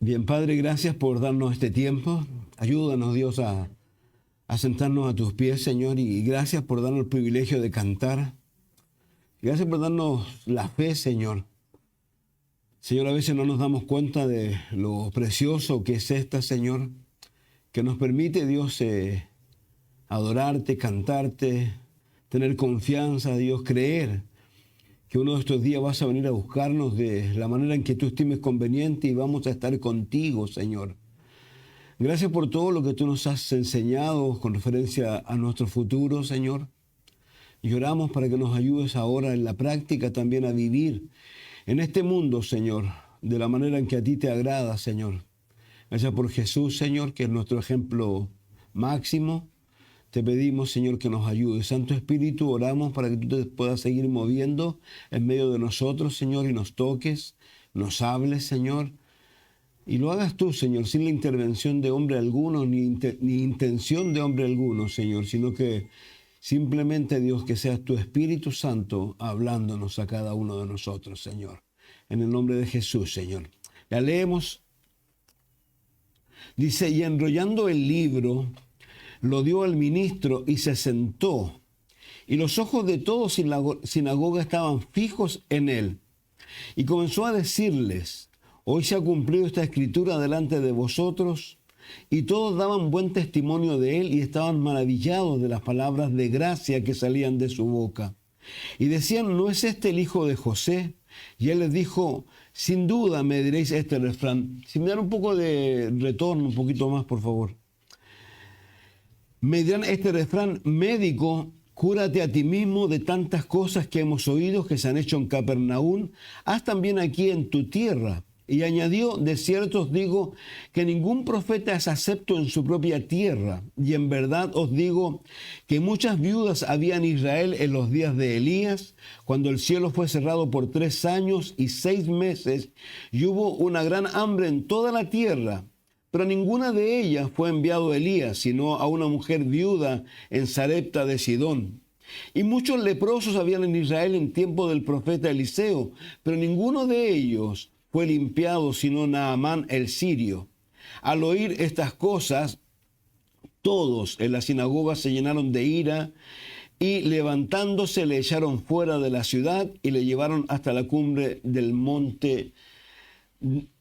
Bien, Padre, gracias por darnos este tiempo. Ayúdanos, Dios, a sentarnos a tus pies, Señor, y gracias por darnos el privilegio de cantar. Gracias por darnos la fe, Señor. Señor, a veces no nos damos cuenta de lo precioso que es esta, Señor, que nos permite, Dios, adorarte, cantarte, tener confianza, Dios, creer que uno de estos días vas a venir a buscarnos de la manera en que tú estimes conveniente y vamos a estar contigo, Señor. Gracias por todo lo que tú nos has enseñado con referencia a nuestro futuro, Señor. Y oramos para que nos ayudes ahora en la práctica también a vivir en este mundo, Señor, de la manera en que a ti te agrada, Señor. Gracias por Jesús, Señor, que es nuestro ejemplo máximo. Te pedimos, Señor, que nos ayudes. Santo Espíritu, oramos para que tú te puedas seguir moviendo en medio de nosotros, Señor, y nos toques, nos hables, Señor. Y lo hagas tú, Señor, sin la intervención de hombre alguno, ni intención de hombre alguno, Señor, sino que simplemente, Dios, que seas tu Espíritu Santo hablándonos a cada uno de nosotros, Señor. En el nombre de Jesús, Señor. Ya leemos. Dice, y enrollando el libro, lo dio al ministro y se sentó. Y los ojos de todos en la sinagoga estaban fijos en él. Y comenzó a decirles, hoy se ha cumplido esta escritura delante de vosotros. Y todos daban buen testimonio de él y estaban maravillados de las palabras de gracia que salían de su boca. Y decían, ¿no es este el hijo de José? Y él les dijo, sin duda me diréis este refrán. Si me dan un poco de retorno, un poquito más, por favor. Me dirán este refrán, médico, cúrate a ti mismo de tantas cosas que hemos oído que se han hecho en Capernaum, haz también aquí en tu tierra. Y añadió, de cierto os digo que ningún profeta es acepto en su propia tierra. Y en verdad os digo que muchas viudas había en Israel en los días de Elías, cuando el cielo fue cerrado por 3 años y 6 meses, y hubo una gran hambre en toda la tierra. Pero a ninguna de ellas fue enviado Elías, sino a una mujer viuda en Sarepta de Sidón. Y muchos leprosos habían en Israel en tiempo del profeta Eliseo, pero ninguno de ellos fue limpiado, sino Naamán el sirio. Al oír estas cosas, todos en la sinagoga se llenaron de ira y levantándose le echaron fuera de la ciudad y le llevaron hasta la cumbre del monte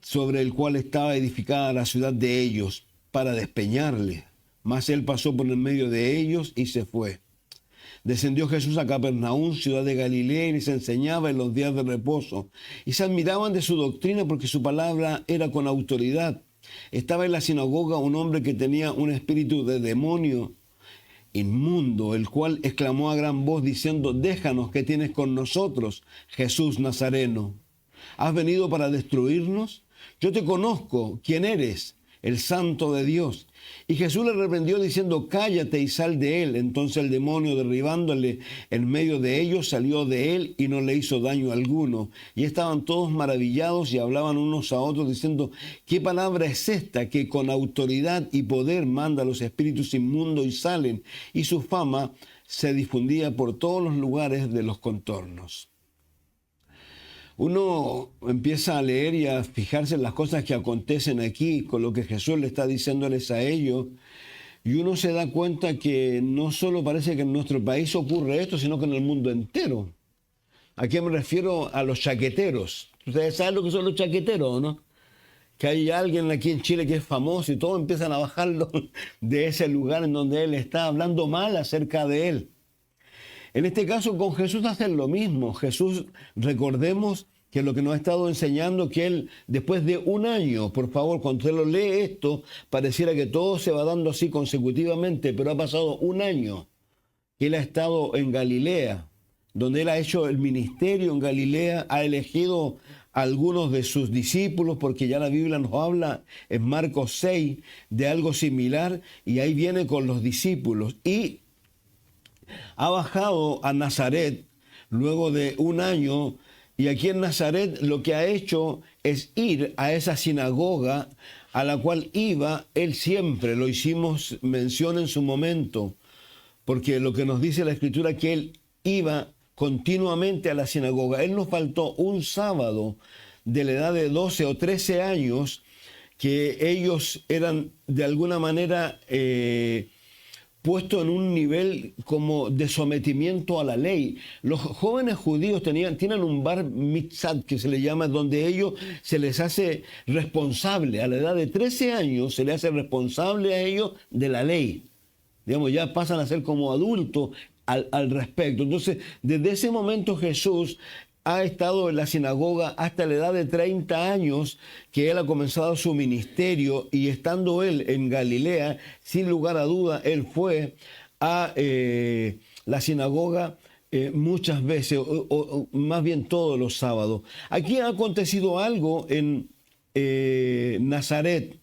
sobre el cual estaba edificada la ciudad de ellos, para despeñarle. Mas él pasó por el medio de ellos y se fue. Descendió Jesús a Capernaum, ciudad de Galilea, y les enseñaba en los días de reposo. Y se admiraban de su doctrina porque su palabra era con autoridad. Estaba en la sinagoga un hombre que tenía un espíritu de demonio inmundo, el cual exclamó a gran voz diciendo, déjanos, ¿qué tienes con nosotros, Jesús Nazareno? ¿Has venido para destruirnos? Yo te conozco, ¿quién eres? El Santo de Dios. Y Jesús le reprendió diciendo, cállate y sal de él. Entonces el demonio, derribándole en medio de ellos, salió de él y no le hizo daño alguno. Y estaban todos maravillados y hablaban unos a otros diciendo, ¿qué palabra es esta que con autoridad y poder manda a los espíritus inmundos y salen? Y su fama se difundía por todos los lugares de los contornos. Uno empieza a leer y a fijarse en las cosas que acontecen aquí, con lo que Jesús le está diciéndoles a ellos, y uno se da cuenta que no solo parece que en nuestro país ocurre esto, sino que en el mundo entero. ¿A qué me refiero? A los chaqueteros. Ustedes saben lo que son los chaqueteros, ¿no? Que hay alguien aquí en Chile que es famoso y todos empiezan a bajarlo de ese lugar en donde él está hablando mal acerca de él. En este caso con Jesús hacen lo mismo. Jesús, recordemos que lo que nos ha estado enseñando, que él después de 1 año, por favor, cuando usted lo lee esto, pareciera que todo se va dando así consecutivamente, pero ha pasado 1 año que él ha estado en Galilea, donde él ha hecho el ministerio en Galilea, ha elegido a algunos de sus discípulos, porque ya la Biblia nos habla en Marcos 6 de algo similar, y ahí viene con los discípulos, y ha bajado a Nazaret luego de 1 año, y aquí en Nazaret lo que ha hecho es ir a esa sinagoga a la cual iba él siempre. Lo hicimos mención en su momento, porque lo que nos dice la Escritura es que él iba continuamente a la sinagoga. Él no faltó un sábado de la edad de 12 o 13 años que ellos eran de alguna manera puestos en un nivel como de sometimiento a la ley. Los jóvenes judíos tienen un bar mitzvah que se le llama, donde ellos se les hace responsable. A la edad de 13 años se les hace responsable a ellos de la ley. Digamos, ya pasan a ser como adultos al respecto. Entonces, desde ese momento Jesús ha estado en la sinagoga hasta la edad de 30 años que él ha comenzado su ministerio, y estando él en Galilea, sin lugar a duda, él fue a la sinagoga muchas veces, o más bien todos los sábados. Aquí ha acontecido algo en Nazaret,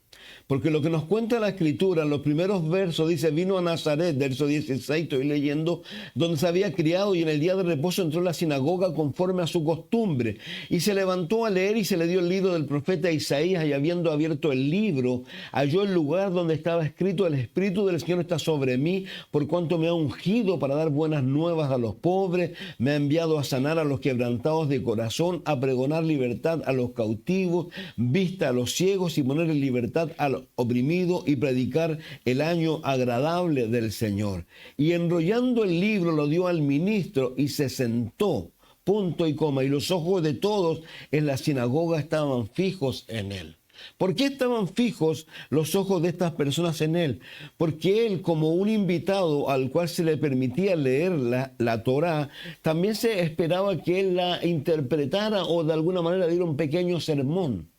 porque lo que nos cuenta la Escritura, en los primeros versos, dice: vino a Nazaret, verso 16, estoy leyendo, donde se había criado, y en el día de reposo entró en la sinagoga conforme a su costumbre, y se levantó a leer, y se le dio el libro del profeta Isaías, y habiendo abierto el libro, halló el lugar donde estaba escrito: el Espíritu del Señor está sobre mí, por cuanto me ha ungido para dar buenas nuevas a los pobres, me ha enviado a sanar a los quebrantados de corazón, a pregonar libertad a los cautivos, vista a los ciegos, y poner en libertad a los oprimidos, y predicar el año agradable del Señor. Y enrollando el libro lo dio al ministro, y se sentó, punto y coma, y los ojos de todos en la sinagoga estaban fijos en él. ¿Por qué estaban fijos los ojos de estas personas en él? Porque él, como un invitado al cual se le permitía leer la Torá, también se esperaba que él la interpretara o de alguna manera diera un pequeño sermón.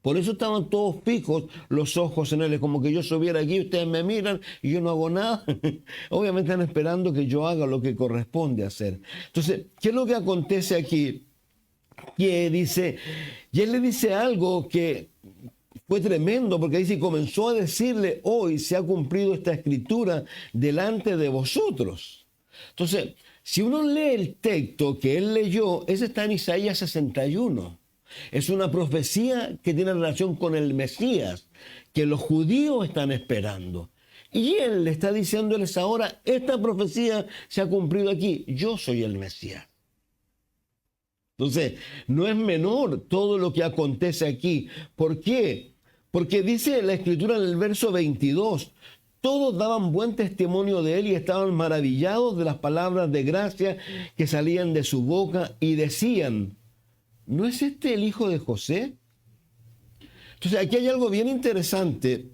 Por eso estaban todos fijos los ojos en él. Es como que yo subiera aquí, ustedes me miran y yo no hago nada. Obviamente están esperando que yo haga lo que corresponde hacer. Entonces, ¿qué es lo que acontece aquí? Que dice, y él le dice algo que fue tremendo, porque dice: y comenzó a decirle: hoy se ha cumplido esta escritura delante de vosotros. Entonces, si uno lee el texto que él leyó, ese está en Isaías 61. Es una profecía que tiene relación con el Mesías, que los judíos están esperando. Y él le está diciéndoles ahora: esta profecía se ha cumplido aquí, yo soy el Mesías. Entonces, no es menor todo lo que acontece aquí. ¿Por qué? Porque dice la Escritura en el verso 22, todos daban buen testimonio de él y estaban maravillados de las palabras de gracia que salían de su boca, y decían: ¿no es este el hijo de José? Entonces, aquí hay algo bien interesante.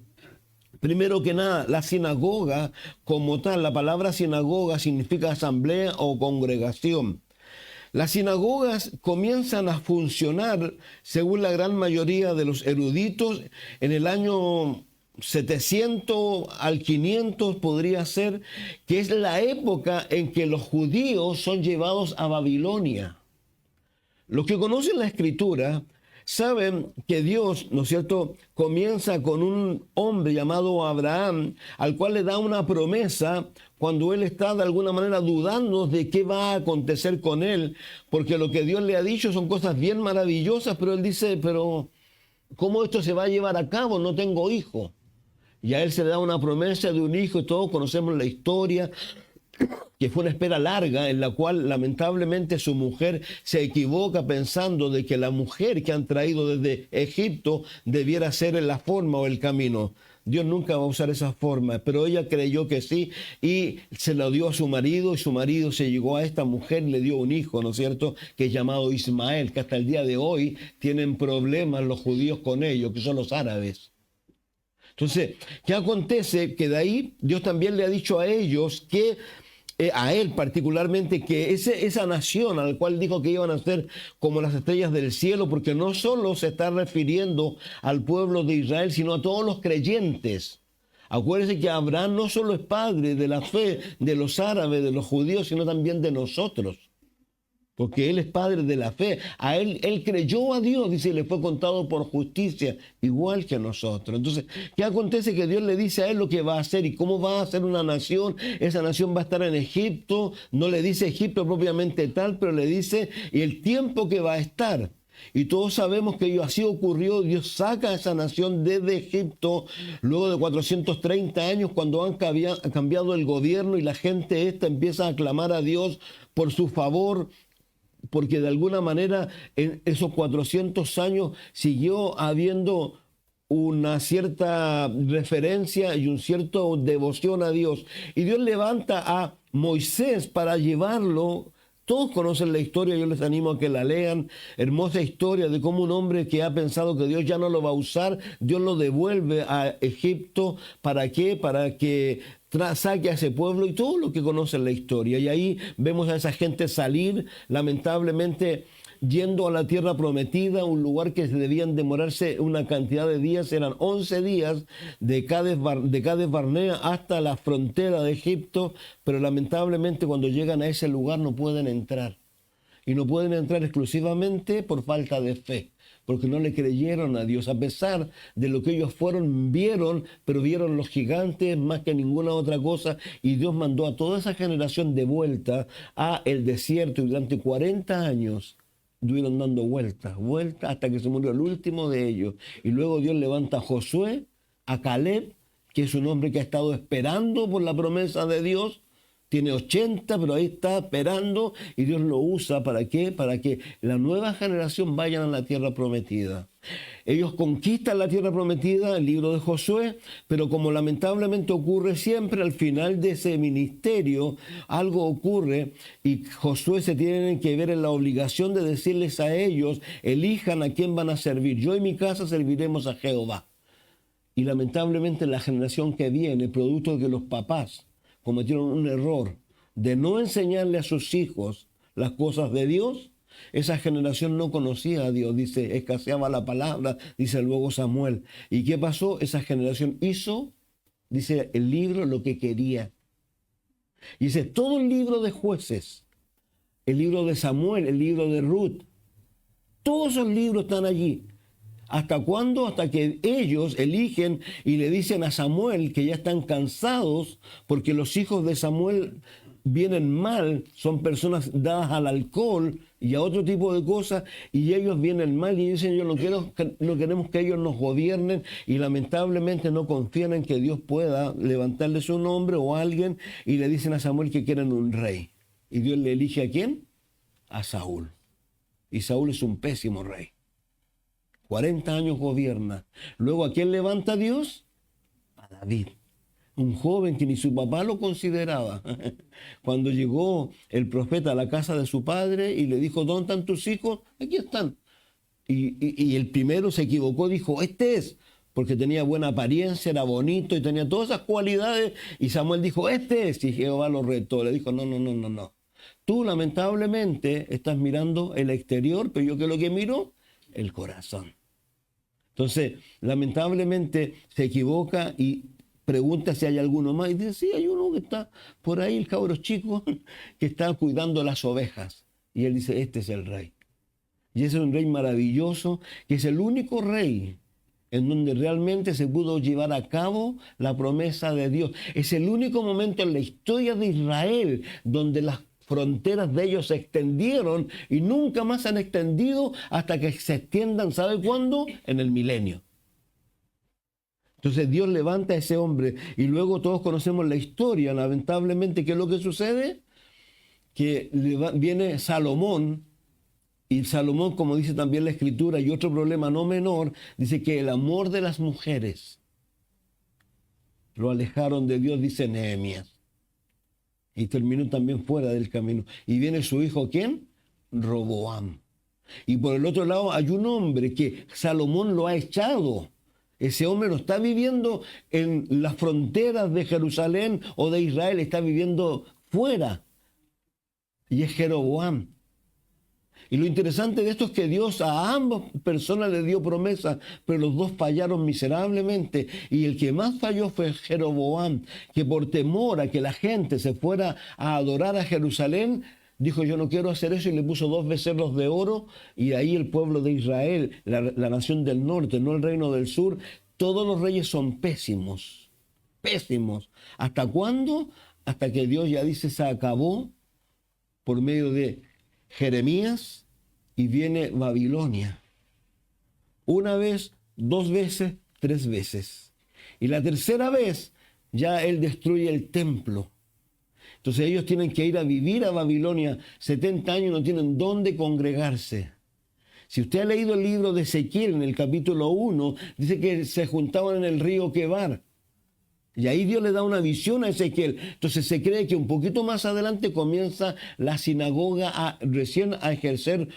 Primero que nada, la sinagoga como tal, la palabra sinagoga significa asamblea o congregación. Las sinagogas comienzan a funcionar, según la gran mayoría de los eruditos, en el año 700 al 500 podría ser, que es la época en que los judíos son llevados a Babilonia. Los que conocen la Escritura saben que Dios, ¿no es cierto?, comienza con un hombre llamado Abraham, al cual le da una promesa cuando él está de alguna manera dudando de qué va a acontecer con él, porque lo que Dios le ha dicho son cosas bien maravillosas, pero él dice: pero ¿cómo esto se va a llevar a cabo? No tengo hijo. Y a él se le da una promesa de un hijo, y todos conocemos la historia, que fue una espera larga en la cual lamentablemente su mujer se equivoca pensando de que la mujer que han traído desde Egipto debiera ser en la forma o el camino. Dios nunca va a usar esa forma, pero ella creyó que sí, y se la dio a su marido, y su marido se llegó a esta mujer y le dio un hijo, ¿no es cierto?, que es llamado Ismael, que hasta el día de hoy tienen problemas los judíos con ellos, que son los árabes. Entonces, ¿qué acontece? Que de ahí Dios también le ha dicho a ellos que, a él particularmente, que esa nación al cual dijo que iban a ser como las estrellas del cielo, porque no solo se está refiriendo al pueblo de Israel, sino a todos los creyentes. Acuérdense que Abraham no solo es padre de la fe de los árabes, de los judíos, sino también de nosotros, porque él es padre de la fe. A él creyó a Dios, dice, y le fue contado por justicia, igual que a nosotros. Entonces, ¿qué acontece? Que Dios le dice a él lo que va a hacer y cómo va a ser una nación. Esa nación va a estar en Egipto. No le dice Egipto propiamente tal, pero le dice y el tiempo que va a estar. Y todos sabemos que así ocurrió. Dios saca a esa nación desde Egipto luego de 430 años, cuando han cambiado el gobierno, y la gente empieza a clamar a Dios por su favor, porque de alguna manera en esos 400 años siguió habiendo una cierta referencia y un cierto devoción a Dios. Y Dios levanta a Moisés para llevarlo. Todos conocen la historia, yo les animo a que la lean. Hermosa historia de cómo un hombre que ha pensado que Dios ya no lo va a usar, Dios lo devuelve a Egipto. ¿Para qué? Para que saque a ese pueblo y todo lo que conocen la historia. Y ahí vemos a esa gente salir, lamentablemente, yendo a la tierra prometida, un lugar que debían demorarse una cantidad de días, eran 11 días de Cades Barnea hasta la frontera de Egipto, pero lamentablemente cuando llegan a ese lugar no pueden entrar. Y no pueden entrar exclusivamente por falta de fe, porque no le creyeron a Dios. A pesar de lo que ellos vieron, pero vieron los gigantes más que ninguna otra cosa, y Dios mandó a toda esa generación de vuelta a el desierto, y durante 40 años estuvieron dando vueltas, hasta que se murió el último de ellos. Y luego Dios levanta a Josué, a Caleb, que es un hombre que ha estado esperando por la promesa de Dios. Tiene 80, pero ahí está esperando, y Dios lo usa. ¿Para qué? Para que la nueva generación vayan a la tierra prometida. Ellos conquistan la tierra prometida, el libro de Josué, pero como lamentablemente ocurre siempre, al final de ese ministerio algo ocurre y Josué se tiene que ver en la obligación de decirles a ellos: elijan a quién van a servir. Yo y mi casa serviremos a Jehová. Y lamentablemente la generación que viene, producto de que los papás cometieron un error de no enseñarle a sus hijos las cosas de Dios, esa generación no conocía a Dios, dice, escaseaba la palabra, dice luego Samuel. ¿Y qué pasó? Esa generación hizo, dice el libro, lo que quería. Y dice, todo el libro de Jueces, el libro de Samuel, el libro de Ruth, todos esos libros están allí. ¿Hasta cuándo? Hasta que ellos eligen y le dicen a Samuel que ya están cansados porque los hijos de Samuel vienen mal, son personas dadas al alcohol y a otro tipo de cosas, y ellos vienen mal y dicen: yo no queremos que ellos nos gobiernen, y lamentablemente no confían en que Dios pueda levantarles un hombre o alguien, y le dicen a Samuel que quieren un rey. Y Dios le elige ¿a quién? A Saúl. Y Saúl es un pésimo rey. 40 años gobierna. Luego, ¿a quién levanta Dios? A David. Un joven que ni su papá lo consideraba. Cuando llegó el profeta a la casa de su padre y le dijo: ¿dónde están tus hijos? Aquí están. Y el primero se equivocó, dijo: este es, porque tenía buena apariencia, era bonito y tenía todas esas cualidades. Y Samuel dijo: este es. Y Jehová lo retó. Le dijo: no. Tú lamentablemente estás mirando el exterior, pero yo que lo que miro, el corazón. Entonces, lamentablemente se equivoca y pregunta si hay alguno más. Y dice: sí, hay uno que está por ahí, el cabro chico, que está cuidando las ovejas. Y él dice: este es el rey. Y ese es un rey maravilloso, que es el único rey en donde realmente se pudo llevar a cabo la promesa de Dios. Es el único momento en la historia de Israel donde las fronteras de ellos se extendieron y nunca más se han extendido hasta que se extiendan, ¿sabe cuándo? En el milenio. Entonces Dios levanta a ese hombre y luego todos conocemos la historia. Lamentablemente, ¿qué es lo que sucede? Que viene Salomón, y Salomón, como dice también la Escritura, y otro problema no menor, dice que el amor de las mujeres lo alejaron de Dios, dice Nehemías. Y terminó también fuera del camino. Y viene su hijo, ¿quién? Roboam. Y por el otro lado hay un hombre que Salomón lo ha echado. Ese hombre no está viviendo en las fronteras de Jerusalén o de Israel, está viviendo fuera. Y es Jeroboam. Y lo interesante de esto es que Dios a ambas personas le dio promesa, pero los dos fallaron miserablemente. Y el que más falló fue Jeroboam, que por temor a que la gente se fuera a adorar a Jerusalén, dijo: yo no quiero hacer eso, y le puso 2 becerros de oro. Y ahí el pueblo de Israel, la nación del norte, no el reino del sur, todos los reyes son pésimos, pésimos. ¿Hasta cuándo? Hasta que Dios ya dice: se acabó, por medio de Jeremías, y viene Babilonia. 1 vez, 2 veces, 3 veces. Y la tercera vez ya él destruye el templo. Entonces ellos tienen que ir a vivir a Babilonia. 70 años no tienen dónde congregarse. Si usted ha leído el libro de Ezequiel en el capítulo 1, dice que se juntaban en el río Quebar. Y ahí Dios le da una visión a Ezequiel. Entonces se cree que un poquito más adelante comienza la sinagoga recién a ejercer,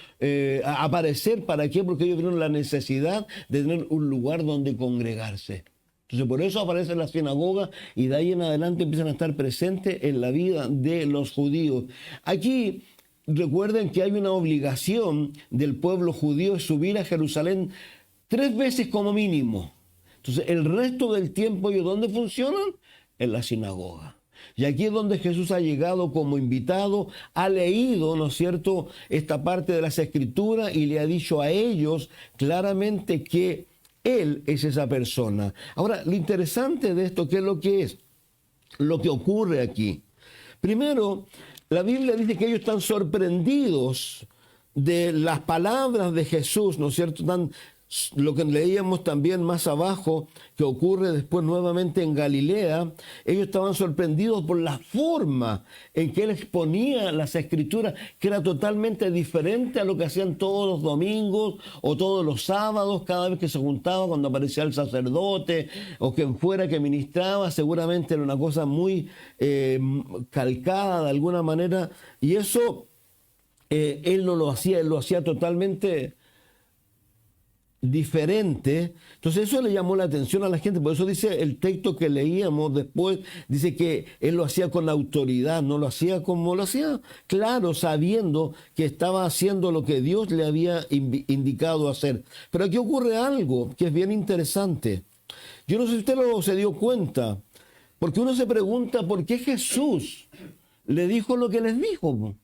a aparecer. ¿Para qué? Porque ellos vieron la necesidad de tener un lugar donde congregarse. Entonces por eso aparece la sinagoga y de ahí en adelante empiezan a estar presentes en la vida de los judíos. Aquí recuerden que hay una obligación del pueblo judío de subir a Jerusalén 3 veces como mínimo. Entonces, el resto del tiempo, ¿ellos dónde funcionan? En la sinagoga. Y aquí es donde Jesús ha llegado como invitado, ha leído, ¿no es cierto?, esta parte de las Escrituras y le ha dicho a ellos claramente que Él es esa persona. Ahora, lo interesante de esto, ¿qué es lo que es? Lo que ocurre aquí. Primero, la Biblia dice que ellos están sorprendidos de las palabras de Jesús, ¿no es cierto?, lo que leíamos también más abajo, que ocurre después nuevamente en Galilea. Ellos estaban sorprendidos por la forma en que Él exponía las Escrituras, que era totalmente diferente a lo que hacían todos los domingos o todos los sábados, cada vez que se juntaba, cuando aparecía el sacerdote o quien fuera que ministraba. Seguramente era una cosa muy calcada de alguna manera, y eso Él no lo hacía, Él lo hacía totalmente diferente. Entonces eso le llamó la atención a la gente. Por eso dice el texto que leíamos después, dice que Él lo hacía con autoridad, no lo hacía como lo hacía, claro, sabiendo que estaba haciendo lo que Dios le había indicado hacer. Pero aquí ocurre algo que es bien interesante. Yo no sé si usted se dio cuenta, porque uno se pregunta por qué Jesús le dijo lo que les dijo.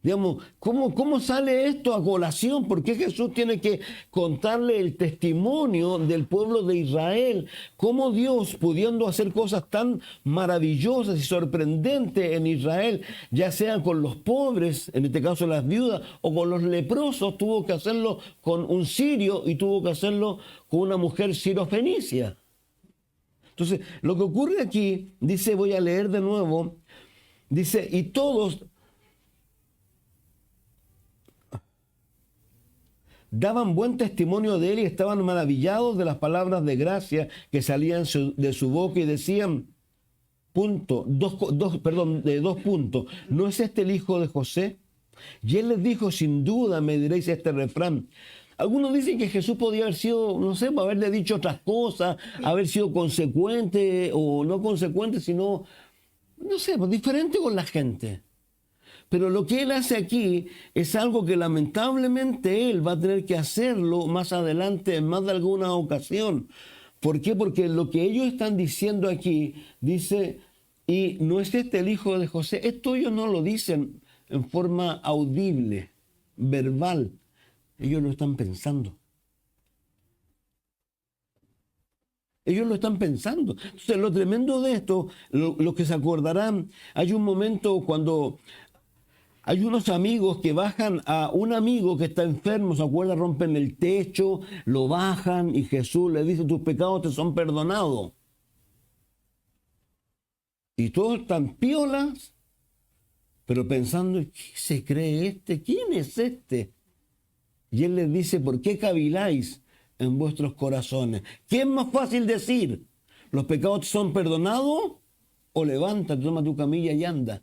Digamos, ¿cómo sale esto a colación? ¿Por qué Jesús tiene que contarle el testimonio del pueblo de Israel? ¿Cómo Dios, pudiendo hacer cosas tan maravillosas y sorprendentes en Israel, ya sean con los pobres, en este caso las viudas, o con los leprosos, tuvo que hacerlo con un sirio y tuvo que hacerlo con una mujer sirofenicia? Entonces, lo que ocurre aquí, dice, voy a leer de nuevo, dice, y todos daban buen testimonio de Él y estaban maravillados de las palabras de gracia que salían de su boca y decían, dos puntos, ¿no es este el hijo de José? Y Él les dijo, sin duda me diréis este refrán. Algunos dicen que Jesús podía haber sido, no sé, haberle dicho otras cosas, haber sido consecuente o no consecuente, sino, no sé, diferente con la gente. Pero lo que Él hace aquí es algo que lamentablemente Él va a tener que hacerlo más adelante en más de alguna ocasión. ¿Por qué? Porque lo que ellos están diciendo aquí, dice, y no es este el hijo de José. Esto ellos no lo dicen en forma audible, verbal. Ellos lo están pensando. Ellos lo están pensando. Entonces, lo tremendo de esto, lo que se acordarán, hay un momento cuando hay unos amigos que bajan a un amigo que está enfermo, ¿se acuerda? Rompen el techo, lo bajan y Jesús le dice, tus pecados te son perdonados. Y todos están piolas, pero pensando, ¿qué se cree este? ¿Quién es este? Y Él les dice, ¿por qué caviláis en vuestros corazones? ¿Qué es más fácil decir? ¿Los pecados te son perdonados? O levántate, toma tu camilla y anda.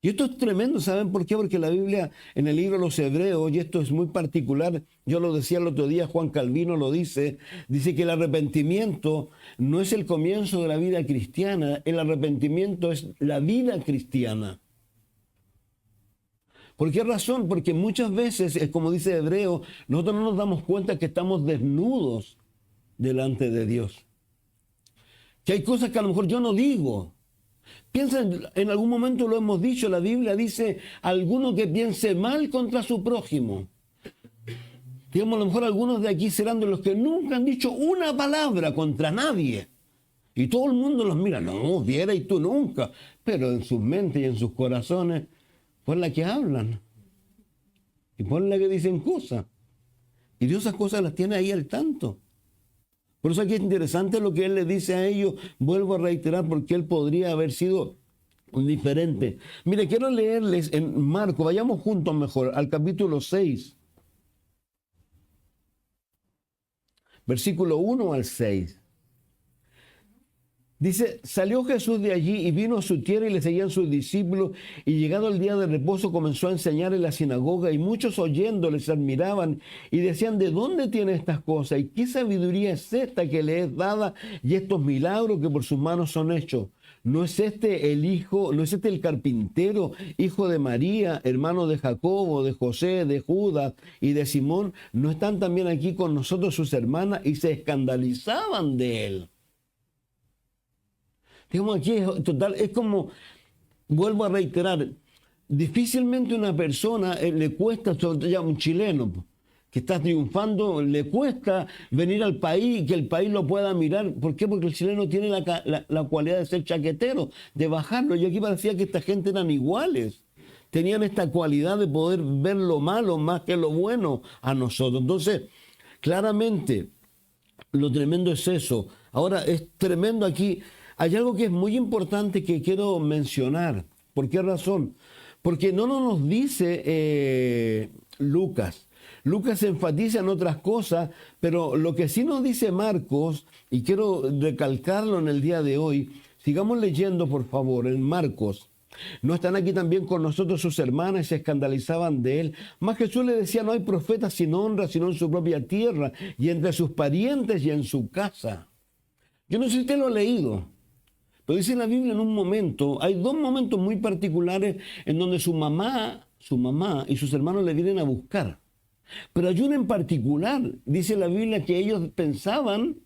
Y esto es tremendo, ¿saben por qué? Porque la Biblia, en el libro de los Hebreos, y esto es muy particular, yo lo decía el otro día, Juan Calvino lo dice que el arrepentimiento no es el comienzo de la vida cristiana, el arrepentimiento es la vida cristiana. ¿Por qué razón? Porque muchas veces, es como dice Hebreo, nosotros no nos damos cuenta que estamos desnudos delante de Dios. Que hay cosas que a lo mejor yo no digo. Piensa, en algún momento lo hemos dicho, la Biblia dice, alguno que piense mal contra su prójimo. Digamos, a lo mejor algunos de aquí serán de los que nunca han dicho una palabra contra nadie. Y todo el mundo los mira, no, Viera y tú nunca. Pero en sus mentes y en sus corazones, por la que hablan. Y por la que dicen cosas. Y Dios esas cosas las tiene ahí al tanto. Por eso aquí es interesante lo que Él le dice a ellos. Vuelvo a reiterar porque Él podría haber sido diferente. Mire, quiero leerles en Marcos, vayamos juntos mejor, al capítulo 6, versículo 1 al 6. Dice, salió Jesús de allí y vino a su tierra y le seguían sus discípulos, y llegado el día de reposo comenzó a enseñar en la sinagoga, y muchos oyéndole se admiraban y decían, ¿de dónde tiene estas cosas? ¿Y qué sabiduría es esta que le es dada y estos milagros que por sus manos son hechos? ¿No es este el hijo, no es este el carpintero, hijo de María, hermano de Jacobo, de José, de Judas y de Simón? ¿No están también aquí con nosotros sus hermanas? Y se escandalizaban de él. Digamos, aquí total, es como, vuelvo a reiterar, difícilmente una persona le cuesta, sobre todo ya un chileno que está triunfando, le cuesta venir al país y que el país lo pueda mirar. ¿Por qué? Porque el chileno tiene la cualidad de ser chaquetero, de bajarlo. Y aquí parecía que esta gente eran iguales. Tenían esta cualidad de poder ver lo malo más que lo bueno a nosotros. Entonces, claramente, lo tremendo es eso. Ahora, es tremendo aquí. Hay algo que es muy importante que quiero mencionar. ¿Por qué razón? Porque no nos dice Lucas. Lucas enfatiza en otras cosas, pero lo que sí nos dice Marcos, y quiero recalcarlo en el día de hoy, sigamos leyendo por favor en Marcos. ¿No están aquí también con nosotros sus hermanas y se escandalizaban de él? Mas Jesús le decía, no hay profeta sin honra, sino en su propia tierra, y entre sus parientes y en su casa. Yo no sé si usted lo ha leído. Pero dice la Biblia en un momento, hay dos momentos muy particulares en donde su mamá y sus hermanos le vienen a buscar. Pero hay uno en particular, dice la Biblia, que ellos pensaban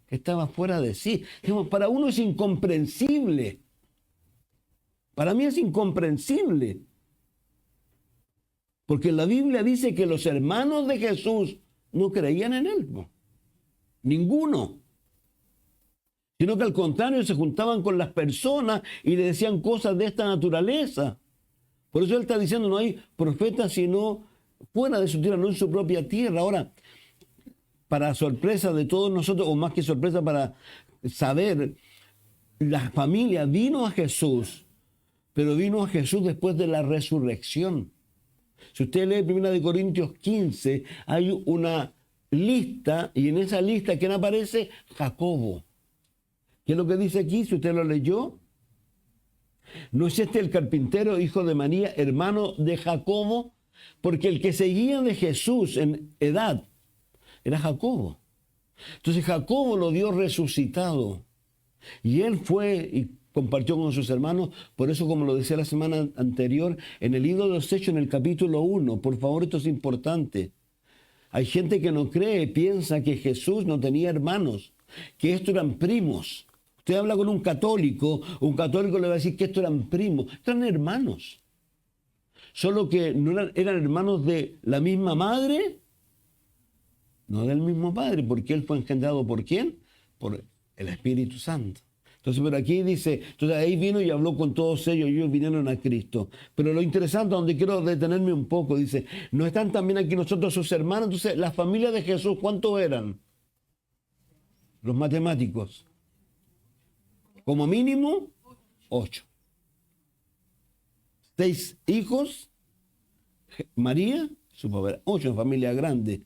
que estaba fuera de sí. Digamos, para uno es incomprensible. Para mí es incomprensible. Porque la Biblia dice que los hermanos de Jesús no creían en él. No. Ninguno. Sino que al contrario se juntaban con las personas y le decían cosas de esta naturaleza. Por eso él está diciendo, no hay profeta sino fuera de su tierra, no en su propia tierra. Ahora, para sorpresa de todos nosotros, o más que sorpresa para saber, la familia vino a Jesús, pero vino a Jesús después de la resurrección. Si usted lee 1 Corintios 15, hay una lista, y en esa lista, ¿quién aparece? Jacobo. ¿Qué es lo que dice aquí? Si usted lo leyó. ¿No es este el carpintero, hijo de María, hermano de Jacobo? Porque el que seguía de Jesús en edad era Jacobo. Entonces Jacobo lo dio resucitado. Y él fue y compartió con sus hermanos. Por eso, como lo decía la semana anterior, en el libro de los Hechos, en el capítulo 1, por favor, esto es importante. Hay gente que no cree, piensa que Jesús no tenía hermanos, que estos eran primos. Usted habla con un católico le va a decir que estos eran primos, eran hermanos. Solo que no eran hermanos de la misma madre, no del mismo padre, porque él fue engendrado ¿por quién? Por el Espíritu Santo. Entonces, pero aquí dice, entonces ahí vino y habló con todos ellos, y ellos vinieron a Cristo. Pero lo interesante, donde quiero detenerme un poco, dice, ¿no están también aquí nosotros sus hermanos? Entonces, la familia de Jesús, ¿cuántos eran? Los matemáticos. Como mínimo, 8. 6 hijos, María, su papá, 8 familias grandes.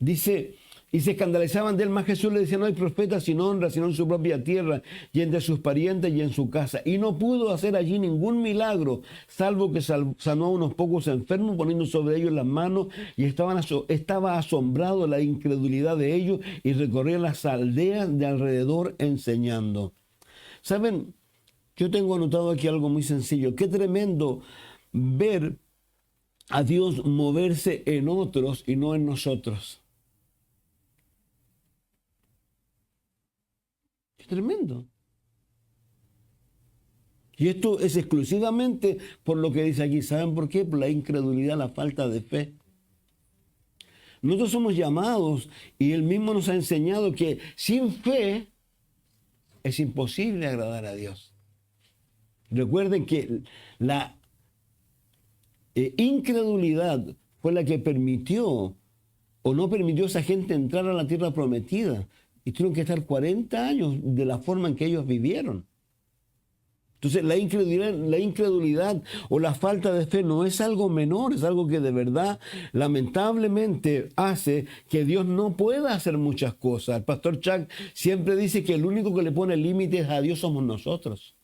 Dice, y se escandalizaban de él, más Jesús le decía, no hay profeta sin honra, sino en su propia tierra, y entre sus parientes y en su casa. Y no pudo hacer allí ningún milagro, salvo que sanó a unos pocos enfermos, poniendo sobre ellos las manos, y estaba asombrado de la incredulidad de ellos, y recorría las aldeas de alrededor enseñando. ¿Saben? Yo tengo anotado aquí algo muy sencillo. Qué tremendo ver a Dios moverse en otros y no en nosotros. Qué tremendo. Y esto es exclusivamente por lo que dice aquí. ¿Saben por qué? Por la incredulidad, la falta de fe. Nosotros somos llamados y Él mismo nos ha enseñado que sin fe es imposible agradar a Dios. Recuerden que la incredulidad fue la que permitió o no permitió a esa gente entrar a la tierra prometida. Y tuvieron que estar 40 años de la forma en que ellos vivieron. Entonces la incredulidad o la falta de fe no es algo menor, es algo que de verdad lamentablemente hace que Dios no pueda hacer muchas cosas. El pastor Chuck siempre dice que el único que le pone límites a Dios somos nosotros.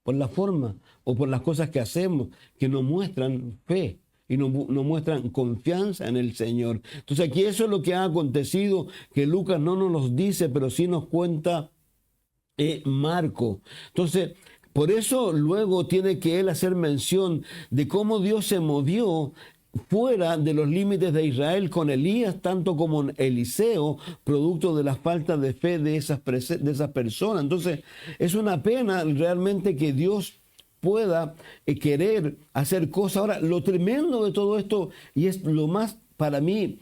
Por la forma o por las cosas que hacemos que nos muestran fe y nos muestran confianza en el Señor. Entonces aquí eso es lo que ha acontecido, que Lucas no nos lo dice, pero sí nos cuenta Marco. Entonces, por eso luego tiene que él hacer mención de cómo Dios se movió fuera de los límites de Israel con Elías, tanto como Eliseo, producto de la falta de fe de esas personas. Entonces, es una pena realmente que Dios pueda querer hacer cosas. Ahora, lo tremendo de todo esto, y es lo más para mí,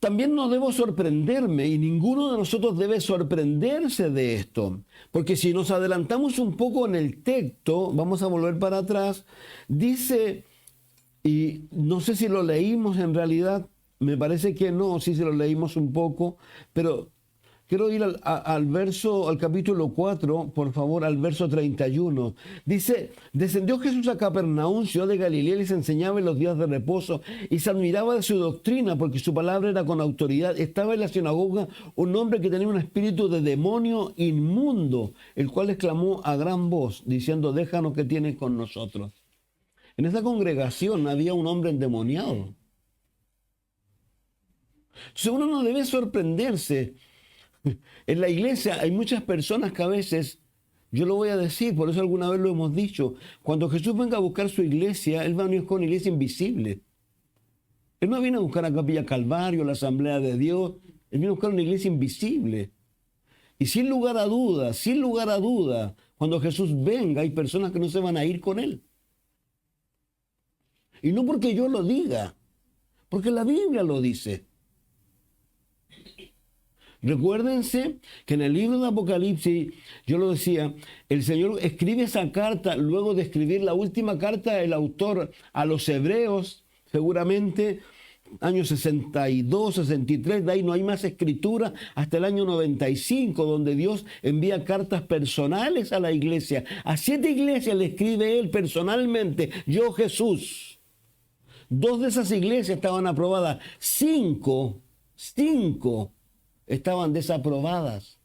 también no debo sorprenderme, y ninguno de nosotros debe sorprenderse de esto, porque si nos adelantamos un poco en el texto, vamos a volver para atrás, dice, y no sé si lo leímos en realidad, me parece que no, sí se lo leímos un poco, pero quiero ir al capítulo 4, por favor, al verso 31. Dice, descendió Jesús a Capernaum, ciudad de Galilea, y les enseñaba en los días de reposo, y se admiraba de su doctrina, porque su palabra era con autoridad. Estaba en la sinagoga un hombre que tenía un espíritu de demonio inmundo, el cual exclamó a gran voz, diciendo, déjanos que tienes con nosotros. En esa congregación había un hombre endemoniado. Entonces uno no debe sorprenderse. En la iglesia hay muchas personas que a veces, yo lo voy a decir, por eso alguna vez lo hemos dicho, cuando Jesús venga a buscar su iglesia, Él va a venir con una iglesia invisible. Él no viene a buscar a Capilla Calvario, la Asamblea de Dios, Él viene a buscar una iglesia invisible. Y sin lugar a dudas, cuando Jesús venga, hay personas que no se van a ir con Él. Y no porque yo lo diga, porque la Biblia lo dice. Recuérdense que en el libro de Apocalipsis, yo lo decía, el Señor escribe esa carta luego de escribir la última carta del autor a los hebreos, seguramente año 62, 63, de ahí no hay más escritura hasta el año 95, donde Dios envía cartas personales a la iglesia. A 7 iglesias le escribe Él personalmente, yo Jesús. 2 de esas iglesias estaban aprobadas, 5 estaban desaprobadas.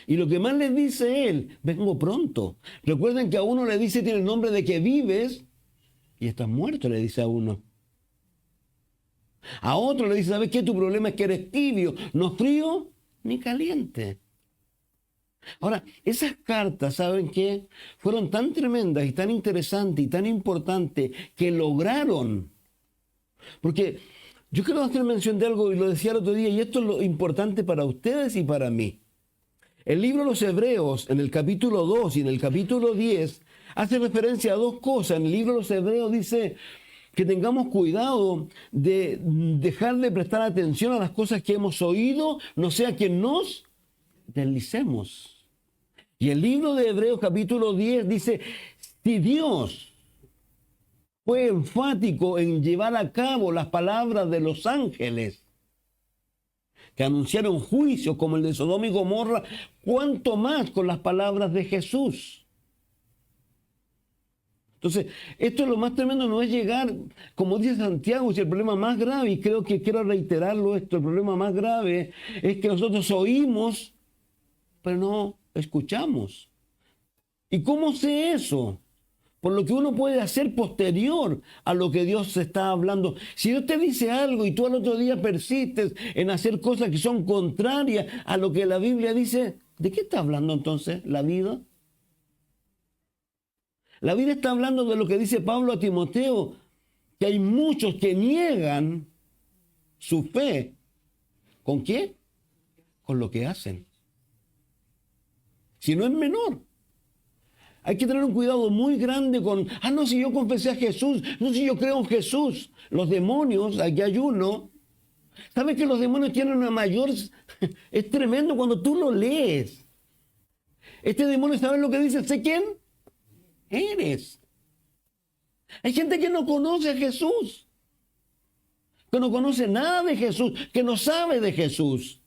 Y lo que más les dice Él, vengo pronto. Recuerden que a uno le dice, tiene el nombre de que vives y estás muerto, le dice a uno. A otro le dice, ¿sabes qué? Tu problema es que eres tibio, no frío ni caliente. Ahora, esas cartas, ¿saben qué? Fueron tan tremendas y tan interesantes y tan importantes que lograron. Porque yo quiero hacer mención de algo, y lo decía el otro día, y esto es lo importante para ustedes y para mí. El libro de los Hebreos, en el capítulo 2 y en el capítulo 10, hace referencia a 2 cosas. En el libro de los Hebreos dice que tengamos cuidado de dejar de prestar atención a las cosas que hemos oído, no sea que nos deslicemos. Y el libro de Hebreos capítulo 10 dice, si Dios fue enfático en llevar a cabo las palabras de los ángeles que anunciaron juicio como el de Sodoma y Gomorra, ¿cuánto más con las palabras de Jesús? Entonces, esto es lo más tremendo, no es llegar, como dice Santiago, si el problema más grave, y creo que quiero reiterarlo esto, el problema más grave es que nosotros oímos, pero no escuchamos. ¿Y cómo sé eso? Por lo que uno puede hacer posterior a lo que Dios está hablando. Si Dios te dice algo y tú al otro día persistes en hacer cosas que son contrarias a lo que la Biblia dice, ¿de qué está hablando entonces la vida? La Biblia está hablando de lo que dice Pablo a Timoteo, que hay muchos que niegan su fe. ¿Con qué? Con lo que hacen. Si no es menor. Hay que tener un cuidado muy grande con, no, si yo confesé a Jesús, no, si yo creo en Jesús. Los demonios, aquí hay uno. ¿Sabes que los demonios tienen una mayor? Es tremendo cuando tú lo lees. Este demonio, ¿sabes lo que dice? ¿Sé quién eres? Hay gente que no conoce a Jesús, que no conoce nada de Jesús, que no sabe de Jesús,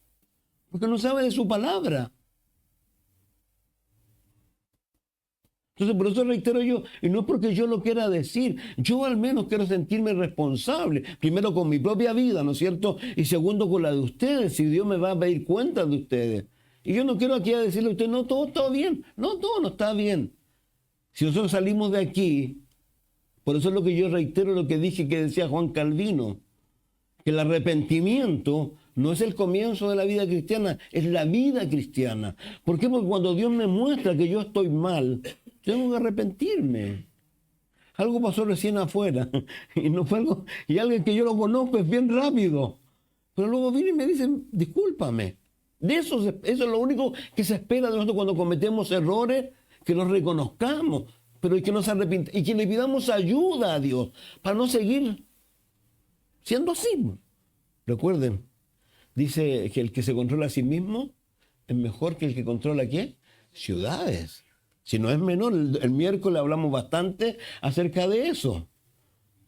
porque no sabe de su palabra. Entonces, por eso reitero yo, y no es porque yo lo quiera decir, yo al menos quiero sentirme responsable, primero con mi propia vida, ¿no es cierto? Y segundo con la de ustedes, si Dios me va a pedir cuenta de ustedes. Y yo no quiero aquí a decirle a usted, no, todo está bien, no, todo no está bien. Si nosotros salimos de aquí, por eso es lo que yo reitero, lo que dije que decía Juan Calvino, que el arrepentimiento no es el comienzo de la vida cristiana, es la vida cristiana. ¿Por qué? Porque cuando Dios me muestra que yo estoy mal, tengo que arrepentirme. Algo pasó recién afuera, y no fue algo, y alguien que yo lo conozco es bien rápido, pero luego viene y me dicen, discúlpame. Eso es lo único que se espera de nosotros cuando cometemos errores, que los reconozcamos, pero y que nos arrepintamos, y que le pidamos ayuda a Dios para no seguir siendo así. Recuerden, dice que el que se controla a sí mismo es mejor que el que controla ¿qué? Ciudades. Si no es menor, el miércoles hablamos bastante acerca de eso,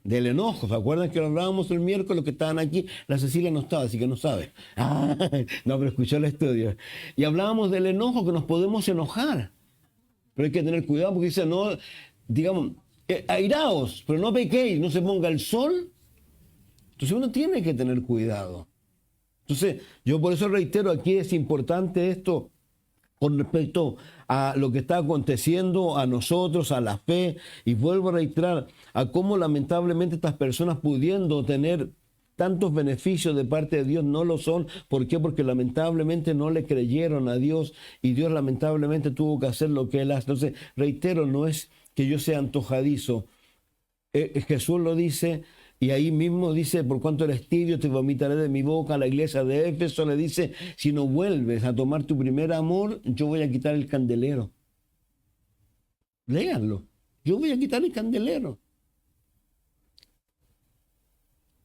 del enojo. ¿Se acuerdan que lo hablábamos el miércoles, los que estaban aquí? La Cecilia no estaba, así que no sabe. No, pero escuchó el estudio. Y hablábamos del enojo, que nos podemos enojar. Pero hay que tener cuidado porque dice, no, digamos, airaos, pero no pequéis, no se ponga el sol. Entonces uno tiene que tener cuidado. Entonces, yo por eso reitero, aquí es importante esto con respecto a lo que está aconteciendo a nosotros, a la fe, y vuelvo a reiterar a cómo lamentablemente estas personas pudiendo tener tantos beneficios de parte de Dios no lo son. ¿Por qué? Porque lamentablemente no le creyeron a Dios y Dios lamentablemente tuvo que hacer lo que Él hace. Entonces, reitero, no es que yo sea antojadizo. Jesús lo dice. Y ahí mismo dice, por cuanto eres tibio, te vomitaré de mi boca. A la iglesia de Éfeso le dice, si no vuelves a tomar tu primer amor, yo voy a quitar el candelero. Léanlo. Yo voy a quitar el candelero.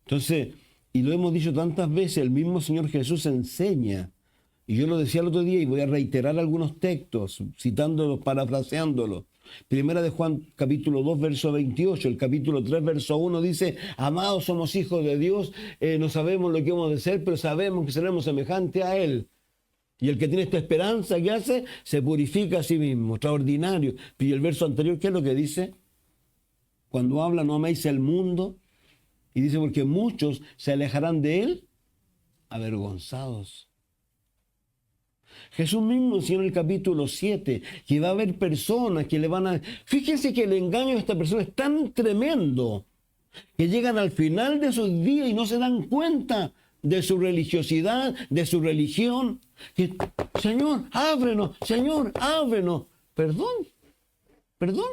Entonces, y lo hemos dicho tantas veces, el mismo Señor Jesús enseña. Y yo lo decía el otro día y voy a reiterar algunos textos, citándolos, parafraseándolos. Primera de Juan, capítulo 2, verso 28, el capítulo 3, verso 1 dice, amados, somos hijos de Dios, no sabemos lo que hemos de ser, pero sabemos que seremos semejantes a Él. Y el que tiene esta esperanza, ¿qué hace? Se purifica a sí mismo, extraordinario. Y el verso anterior, ¿qué es lo que dice? Cuando habla, no améis el mundo, y dice, porque muchos se alejarán de Él avergonzados. Jesús mismo enseñó en el capítulo 7 que va a haber personas que le van a... Fíjense que el engaño de esta persona es tan tremendo que llegan al final de sus días y no se dan cuenta de su religiosidad, de su religión. Que, Señor, ábrenos, Señor, ábrenos. Perdón, perdón.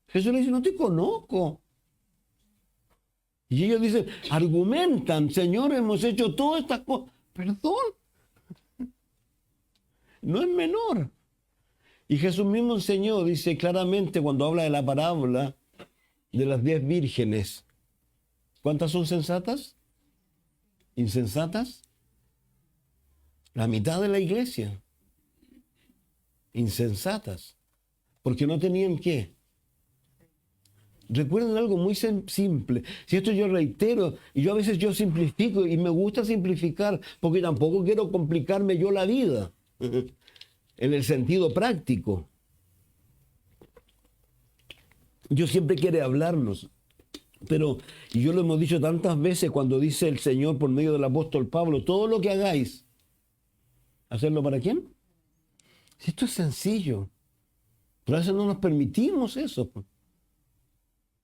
Jesús le dice, no te conozco. Y ellos dicen, argumentan, Señor, hemos hecho todas estas cosas. Perdón. No es menor. Y Jesús mismo enseñó, dice claramente cuando habla de la parábola de las 10 vírgenes. ¿Cuántas son sensatas? ¿Insensatas? La mitad de la iglesia. Insensatas. Porque no tenían ¿qué? Recuerden algo muy simple. Si esto yo reitero, y yo a veces yo simplifico, y me gusta simplificar, porque tampoco quiero complicarme yo la vida. En el sentido práctico. Dios siempre quiere hablarnos. Pero, y yo lo hemos dicho tantas veces cuando dice el Señor por medio del apóstol Pablo, todo lo que hagáis, ¿hacerlo para quién? Si esto es sencillo. Pero a veces no nos permitimos eso.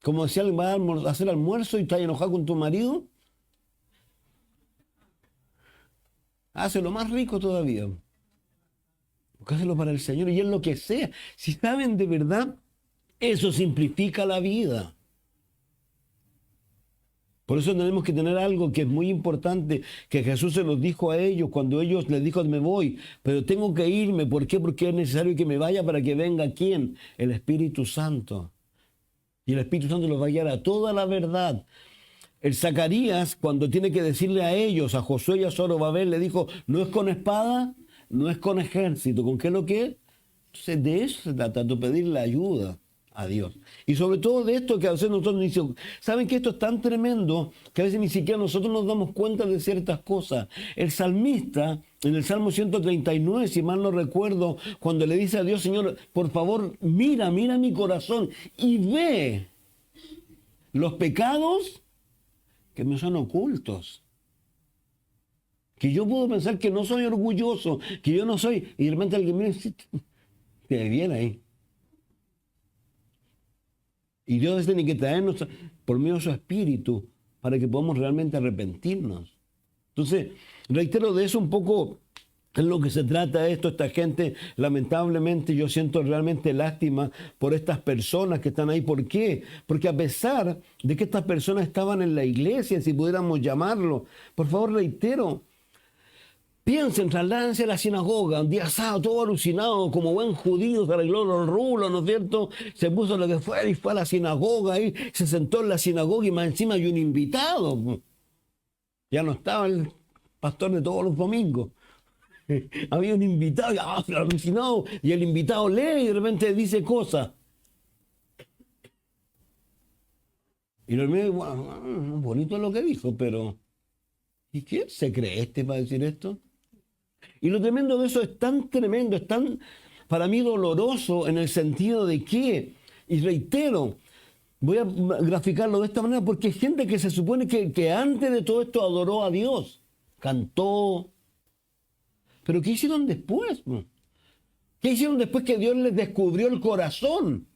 Como si alguien va a hacer almuerzo y está enojado con tu marido, hácelo más rico todavía. Hácelo para el Señor y en lo que sea. Si saben de verdad, eso simplifica la vida. Por eso tenemos que tener algo que es muy importante, que Jesús se los dijo a ellos cuando ellos les dijo, me voy, pero tengo que irme. ¿Por qué? Porque es necesario que me vaya para que venga ¿quién? El Espíritu Santo. Y el Espíritu Santo los va a guiar a toda la verdad. El Zacarías, cuando tiene que decirle a ellos, a Josué y a Zorobabel, le dijo, no es con espada, no es con ejército. ¿Con qué es lo que es? Entonces de eso se trata, de pedirle ayuda a Dios. Y sobre todo de esto que a veces nosotros decimos, ¿saben que esto es tan tremendo que a veces ni siquiera nosotros nos damos cuenta de ciertas cosas? El salmista, en el Salmo 139, si mal no recuerdo, cuando le dice a Dios, Señor, por favor, mira mi corazón y ve los pecados que me son ocultos. Que yo puedo pensar que no soy orgulloso, que yo no soy, y de repente alguien mira y dice, te viene ahí. Y Dios tiene que traernos por medio de su espíritu para que podamos realmente arrepentirnos. Entonces, reitero, de eso un poco es lo que se trata esto. Esta gente, lamentablemente, yo siento realmente lástima por estas personas que están ahí. ¿Por qué? Porque a pesar de que estas personas estaban en la iglesia, si pudiéramos llamarlo, por favor, reitero, piensen, trasládense a la sinagoga, un día sábado, todo alucinado, como buen judío, se arregló los rulos, ¿no es cierto? Se puso lo que fuera y fue a la sinagoga, y se sentó en la sinagoga y más encima hay un invitado. Ya no estaba el pastor de todos los domingos. Había un invitado, alucinado, y el invitado lee y de repente dice cosas. Y lo mío, bueno, bonito lo que dijo, pero ¿y quién se cree para decir esto? Y lo tremendo de eso es tan tremendo, es tan, para mí, doloroso en el sentido de que, y reitero, voy a graficarlo de esta manera, porque hay gente que se supone que antes de todo esto adoró a Dios, cantó, pero ¿qué hicieron después? ¿Qué hicieron después que Dios les descubrió el corazón?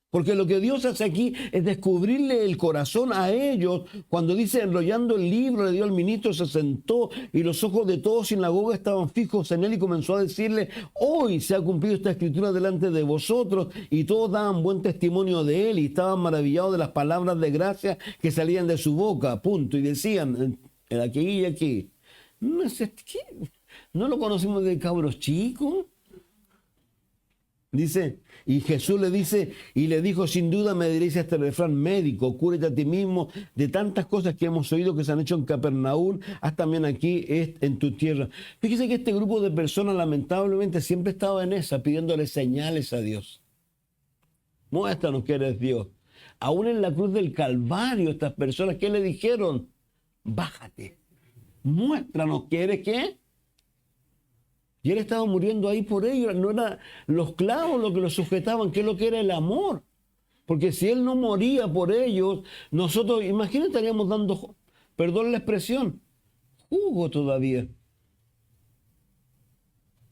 Porque lo que Dios hace aquí es descubrirle el corazón a ellos. Cuando dice, enrollando el libro, le dio al ministro, se sentó y los ojos de todos sinagoga estaban fijos en él y comenzó a decirle, hoy se ha cumplido esta escritura delante de vosotros, y todos daban buen testimonio de él y estaban maravillados de las palabras de gracia que salían de su boca, punto. Y decían, aquí y aquí, no sé, ¿qué? ¿No lo conocimos de cabros chicos? Dice, y Jesús le dice, y le dijo, sin duda me diréis este refrán, médico, cúrate a ti mismo de tantas cosas que hemos oído que se han hecho en Capernaum, haz también aquí en tu tierra. Fíjese que este grupo de personas lamentablemente siempre estaba en esa, pidiéndole señales a Dios. Muéstranos que eres Dios. Aún en la cruz del Calvario, estas personas, ¿qué le dijeron? Bájate, muéstranos que eres ¿qué? Y él estaba muriendo ahí por ellos. No eran los clavos los que lo sujetaban, que es lo que era el amor. Porque si él no moría por ellos, nosotros, imagínate, estaríamos dando, perdón la expresión, jugo todavía.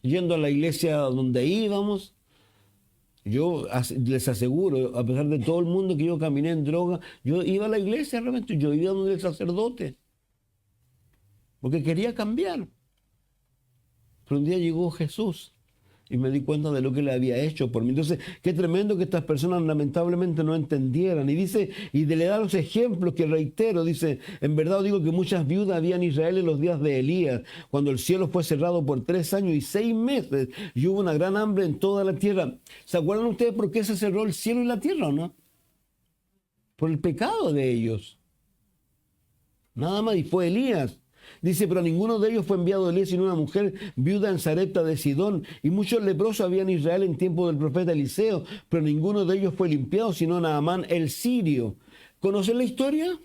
Yendo a la iglesia donde íbamos, yo les aseguro, a pesar de todo el mundo que yo caminé en droga, yo iba a la iglesia realmente, yo iba donde el sacerdote. Porque quería cambiar. Pero un día llegó Jesús y me di cuenta de lo que le había hecho por mí. Entonces, qué tremendo que estas personas lamentablemente no entendieran. Y dice, y le da los ejemplos que reitero, dice, en verdad os digo que muchas viudas había en Israel en los días de Elías, cuando el cielo fue cerrado por 3 años y 6 meses, y hubo una gran hambre en toda la tierra. ¿Se acuerdan ustedes por qué se cerró el cielo y la tierra o no? Por el pecado de ellos. Nada más, y fue Elías. Dice, pero ninguno de ellos fue enviado a Elías, sino una mujer viuda en Sarepta de Sidón. Y muchos leprosos había en Israel en tiempo del profeta Eliseo, pero ninguno de ellos fue limpiado, sino Naamán el sirio. ¿Conocen la historia?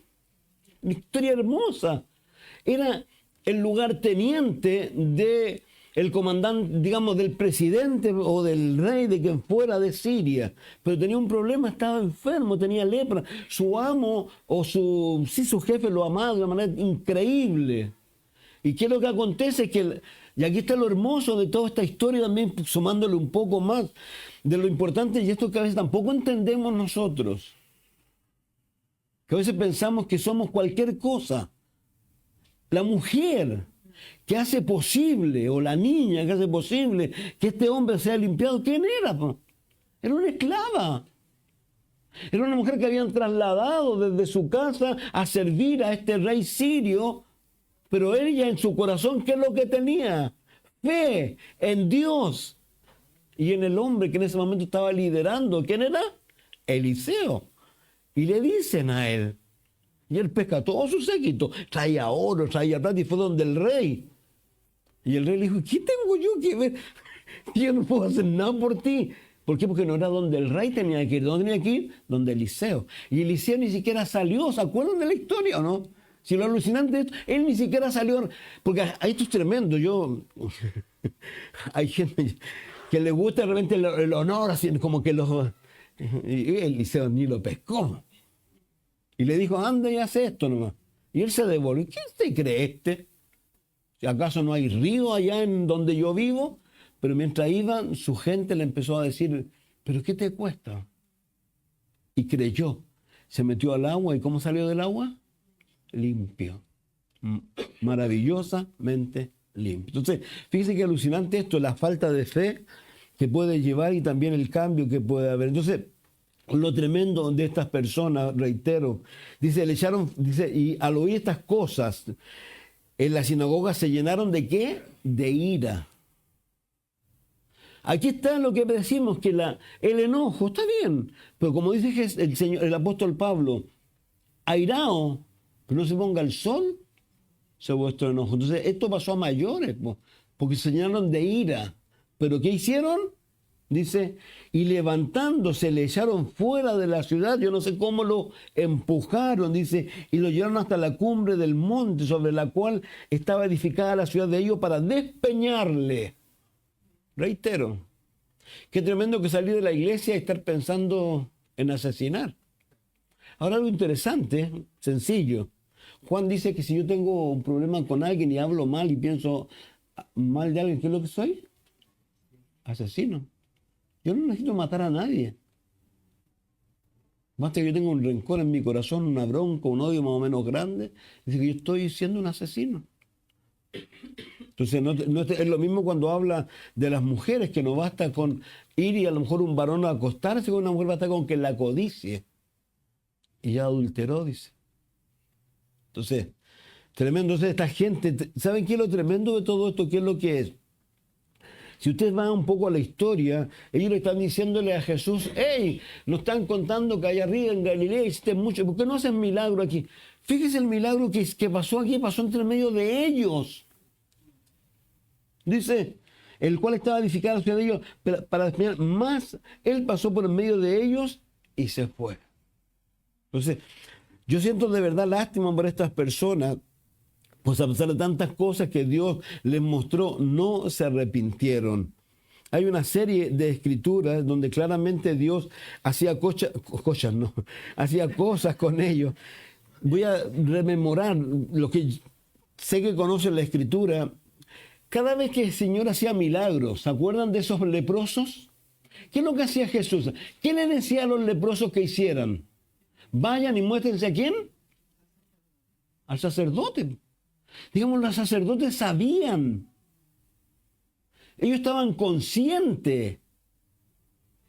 Una historia hermosa. Era el lugarteniente de el comandante, digamos, del presidente o del rey, de quien fuera de Siria, pero tenía un problema, estaba enfermo, tenía lepra. Su amo o su jefe lo amaba de una manera increíble. ¿Y qué es lo que acontece? Y aquí está lo hermoso de toda esta historia, también sumándole un poco más de lo importante, y esto que a veces tampoco entendemos nosotros, que a veces pensamos que somos cualquier cosa. La mujer que hace posible, o la niña que hace posible que este hombre sea limpiado, ¿quién era? Era una esclava. Era una mujer que habían trasladado desde su casa a servir a este rey sirio, pero ella en su corazón, ¿qué es lo que tenía? Fe en Dios y en el hombre que en ese momento estaba liderando. ¿Quién era? Eliseo. Y le dicen a él, y él pesca todo su séquito, traía oro, traía plata, y fue donde el rey. Y el rey le dijo, ¿qué tengo yo que ver? Yo no puedo hacer nada por ti. ¿Por qué? Porque no era donde el rey tenía que ir. ¿Dónde tenía que ir? Donde Eliseo. Y Eliseo ni siquiera salió. ¿Se acuerdan de la historia o no? Si lo alucinante es esto, él ni siquiera salió. Porque esto es tremendo. Hay gente que le gusta realmente el honor, así como que y Eliseo ni lo pescó. Y le dijo, anda y hace esto nomás. Y él se devolvió. ¿Quién se cree este? ¿Si acaso no hay río allá en donde yo vivo? Pero mientras iban, su gente le empezó a decir, ¿pero qué te cuesta? Y creyó. Se metió al agua. ¿Y cómo salió del agua? Limpio. Maravillosamente limpio. Entonces, fíjense qué alucinante esto, la falta de fe que puede llevar y también el cambio que puede haber. Entonces, lo tremendo de estas personas, reitero, dice, y al oír estas cosas, en la sinagoga se llenaron ¿de qué? De ira. Aquí está lo que decimos, que el enojo está bien, pero como dice el apóstol Pablo, airao, pero no se ponga el sol sobre vuestro enojo. Entonces, esto pasó a mayores, porque se llenaron de ira. ¿Pero qué hicieron? Dice, y levantándose le echaron fuera de la ciudad, yo no sé cómo lo empujaron, dice, y lo llevaron hasta la cumbre del monte sobre la cual estaba edificada la ciudad de ellos para despeñarle. Reitero, qué tremendo que salir de la iglesia y estar pensando en asesinar. Ahora algo interesante, sencillo. Juan dice que si yo tengo un problema con alguien y hablo mal y pienso mal de alguien, ¿qué es lo que soy? Asesino. Yo no necesito matar a nadie. Basta que yo tenga un rencor en mi corazón, una bronca, un odio más o menos grande, dice que yo estoy siendo un asesino. Entonces es lo mismo cuando habla de las mujeres, que no basta con ir y a lo mejor un varón a acostarse con una mujer, basta con que la codicie. Y ya adulteró, dice. Entonces, tremendo. Entonces, esta gente, ¿saben qué es lo tremendo de todo esto? ¿Qué es lo que es? Si ustedes van un poco a la historia, ellos le están diciéndole a Jesús, hey, nos están contando que allá arriba en Galilea hiciste mucho, ¿por qué no hacen milagro aquí? Fíjese el milagro que pasó aquí, pasó entre medio de ellos. Dice, el cual estaba edificada la ciudad de ellos para despeñar, más él pasó por en medio de ellos y se fue. Entonces, yo siento de verdad lástima por estas personas, pues a pesar de tantas cosas que Dios les mostró, no se arrepintieron. Hay una serie de escrituras donde claramente Dios hacía hacía cosas con ellos. Voy a rememorar lo que sé que conocen la escritura. Cada vez que el Señor hacía milagros, ¿se acuerdan de esos leprosos? ¿Qué es lo que hacía Jesús? ¿Qué le decía a los leprosos que hicieran? Vayan y muéstrense ¿a quién? Al sacerdote. Digamos, los sacerdotes sabían. Ellos estaban conscientes.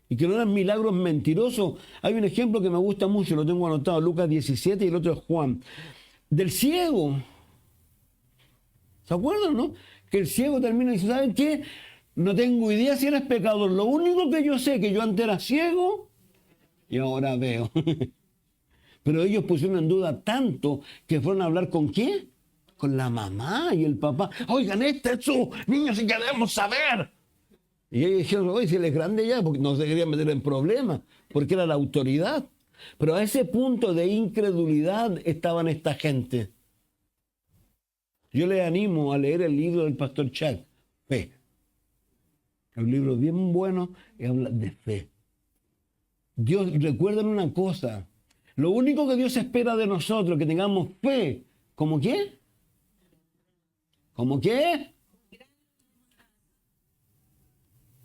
Y que no eran milagros mentirosos. Hay un ejemplo que me gusta mucho, lo tengo anotado, Lucas 17 y el otro es Juan. Del ciego. ¿Se acuerdan, no? Que el ciego termina y dice, ¿saben qué? No tengo idea si eres pecador. Lo único que yo sé es que yo antes era ciego y ahora veo. Pero ellos pusieron en duda tanto que fueron a hablar ¿con quién? Con la mamá y el papá. Oigan, este es su niño, si queremos saber. Y ellos dijeron, oye, si él es grande ya, porque no se querían meter en problemas, porque era la autoridad. Pero a ese punto de incredulidad estaban esta gente. Yo les animo a leer el libro del pastor Chuck, Fe. Es un libro bien bueno y habla de fe. Dios, recuerden una cosa, lo único que Dios espera de nosotros, que tengamos fe. ¿Cómo qué? ¿Cómo qué?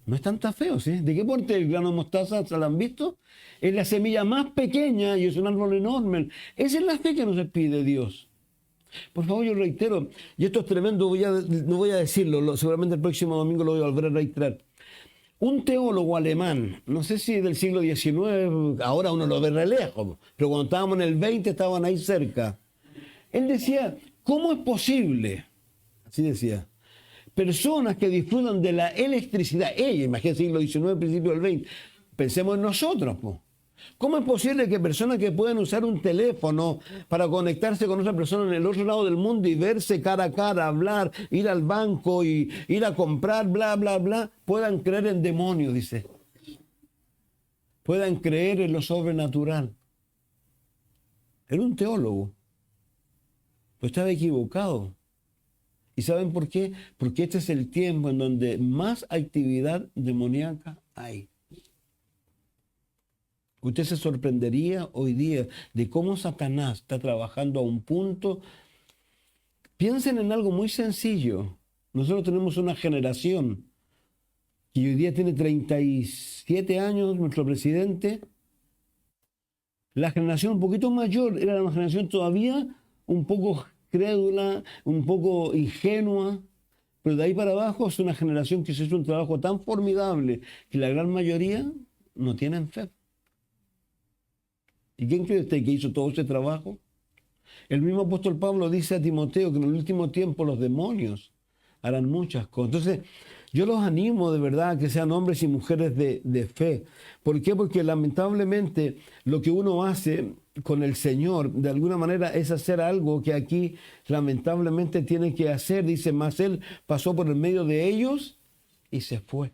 No es tan feo, ¿sí? ¿De qué porte el grano de mostaza? ¿Se lo han visto? Es la semilla más pequeña y es un árbol enorme. Esa es la fe que nos pide Dios. Por favor, yo reitero, y esto es tremendo, no voy a decirlo, seguramente el próximo domingo lo voy a volver a reiterar. Un teólogo alemán, no sé si del siglo XIX, ahora uno lo ve re lejos, pero cuando estábamos en el 20 estaban ahí cerca. Él decía, ¿cómo es posible? Así decía. Personas que disfrutan de la electricidad, imagínense siglo XIX, principio del 20, pensemos en nosotros, po. ¿Cómo es posible que personas que pueden usar un teléfono para conectarse con otra persona en el otro lado del mundo y verse cara a cara, hablar, ir al banco y ir a comprar, bla, bla, bla, puedan creer en demonios, dice? puedan creer en lo sobrenatural. Era un teólogo, pero estaba equivocado. ¿Y saben por qué? Porque este es el tiempo en donde más actividad demoníaca hay. Usted se sorprendería hoy día de cómo Satanás está trabajando a un punto. Piensen en algo muy sencillo. Nosotros tenemos una generación que hoy día tiene 37 años, nuestro presidente. La generación un poquito mayor era una generación todavía un poco crédula, un poco ingenua, pero de ahí para abajo es una generación que se hizo un trabajo tan formidable que la gran mayoría no tienen fe. ¿Y quién cree usted que hizo todo ese trabajo? El mismo apóstol Pablo dice a Timoteo que en el último tiempo los demonios harán muchas cosas. Entonces, yo los animo de verdad a que sean hombres y mujeres de fe. ¿Por qué? Porque lamentablemente lo que uno hace con el Señor, de alguna manera, es hacer algo que aquí lamentablemente tiene que hacer. Dice, mas Él pasó por el medio de ellos y se fue.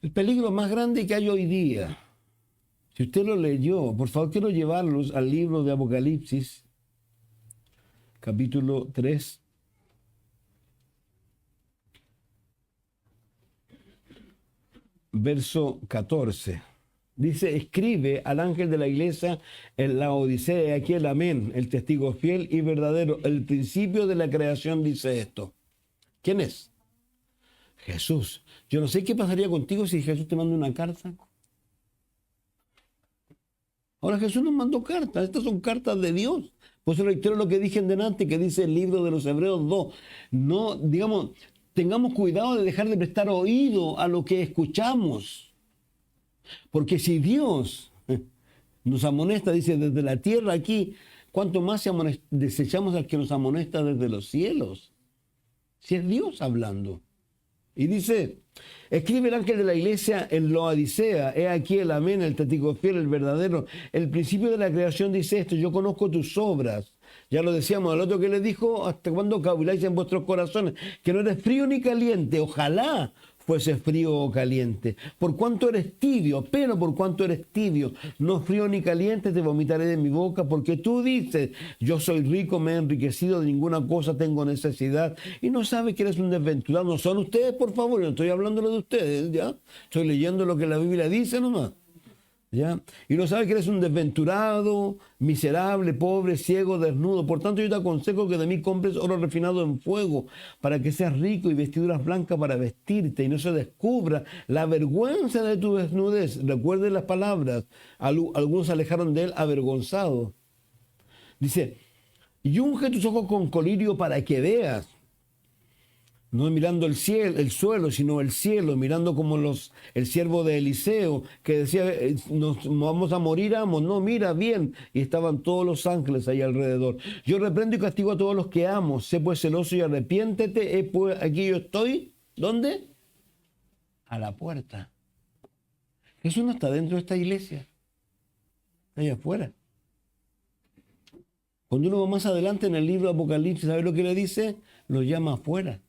El peligro más grande que hay hoy día, si usted lo leyó, por favor quiero llevarlos al libro de Apocalipsis, capítulo 3. Verso 14. Dice, escribe al ángel de la iglesia en la Odisea, aquí el amén, el testigo fiel y verdadero. El principio de la creación dice esto. ¿Quién es? Jesús. Yo no sé qué pasaría contigo si Jesús te manda una carta. Ahora Jesús nos mandó cartas, estas son cartas de Dios. Por eso reitero lo que dije en delante, que dice el libro de los Hebreos 2. No, digamos, tengamos cuidado de dejar de prestar oído a lo que escuchamos. Porque si Dios nos amonesta, dice, desde la tierra aquí, ¿cuánto más desechamos al que nos amonesta desde los cielos? Si es Dios hablando. Y dice, escribe el ángel de la iglesia en Laodicea, he aquí el amén, el testigo fiel, el verdadero. El principio de la creación dice esto, yo conozco tus obras. Ya lo decíamos, al otro que le dijo, ¿hasta cuándo caviláis en vuestros corazones? Que no eres frío ni caliente, ojalá fuese frío o caliente. Por cuanto eres tibio, pero por cuanto eres tibio, no frío ni caliente, te vomitaré de mi boca, porque tú dices, yo soy rico, me he enriquecido, de ninguna cosa tengo necesidad, y no sabes que eres un desventurado. No son ustedes, por favor, no estoy hablando de ustedes, ¿ya? Estoy leyendo lo que la Biblia dice nomás. ¿Ya? Y no sabes que eres un desventurado, miserable, pobre, ciego, desnudo. Por tanto, yo te aconsejo que de mí compres oro refinado en fuego, para que seas rico, y vestiduras blancas para vestirte, y no se descubra la vergüenza de tu desnudez. Recuerden las palabras. Algunos se alejaron de él avergonzados. Dice, y unge tus ojos con colirio para que veas. No mirando el cielo, el suelo, sino el cielo, mirando como el siervo de Eliseo, que decía, nos vamos a morir, amos. No, mira bien. Y estaban todos los ángeles ahí alrededor. Yo reprendo y castigo a todos los que amo. Sé pues celoso y arrepiéntete. Pues aquí yo estoy. ¿Dónde? A la puerta. Jesús no está dentro de esta iglesia. Está allá afuera. Cuando uno va más adelante en el libro de Apocalipsis, ¿sabe lo que le dice? Lo llama afuera.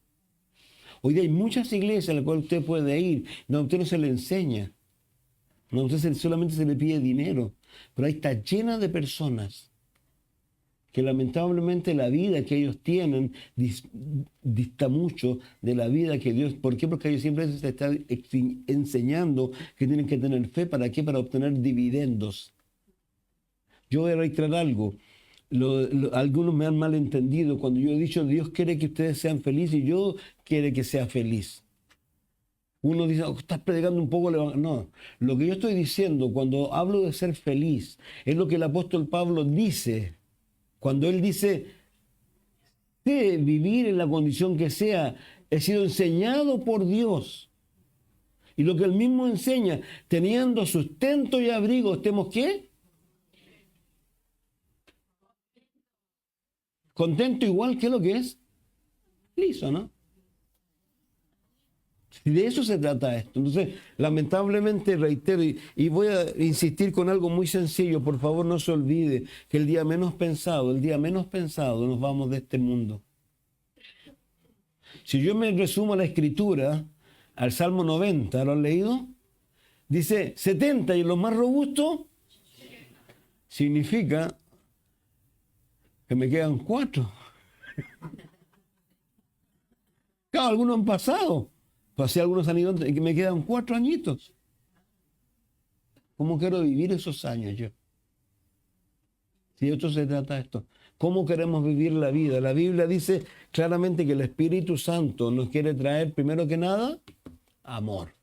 Hoy día hay muchas iglesias a las cuales usted puede ir, donde a usted no se le enseña, donde a usted solamente se le pide dinero, pero ahí está llena de personas que lamentablemente la vida que ellos tienen dista mucho de la vida que Dios. ¿Por qué? Porque ellos siempre se están enseñando que tienen que tener fe. ¿Para qué? Para obtener dividendos. Yo voy a reiterar algo. Algunos me han malentendido cuando yo he dicho Dios quiere que ustedes sean felices y yo quiere que sea feliz. Uno dice, estás predicando un poco. No, lo que yo estoy diciendo cuando hablo de ser feliz es lo que el apóstol Pablo dice. Cuando él dice, sé vivir en la condición que sea, he sido enseñado por Dios. Y lo que él mismo enseña, teniendo sustento y abrigo, ¿estemos qué? Contento igual que lo que es liso, ¿no? Y de eso se trata esto. Entonces, lamentablemente, reitero, y voy a insistir con algo muy sencillo. Por favor, no se olvide que el día menos pensado nos vamos de este mundo. Si yo me resumo a la Escritura, al Salmo 90, ¿lo han leído? Dice 70 y los más robustos significa que me quedan 4. Claro, algunos han pasado. Pasé algunos años y que me quedan 4 añitos. ¿Cómo quiero vivir esos años yo? Si de esto se trata esto. ¿Cómo queremos vivir la vida? La Biblia dice claramente que el Espíritu Santo nos quiere traer, primero que nada, amor.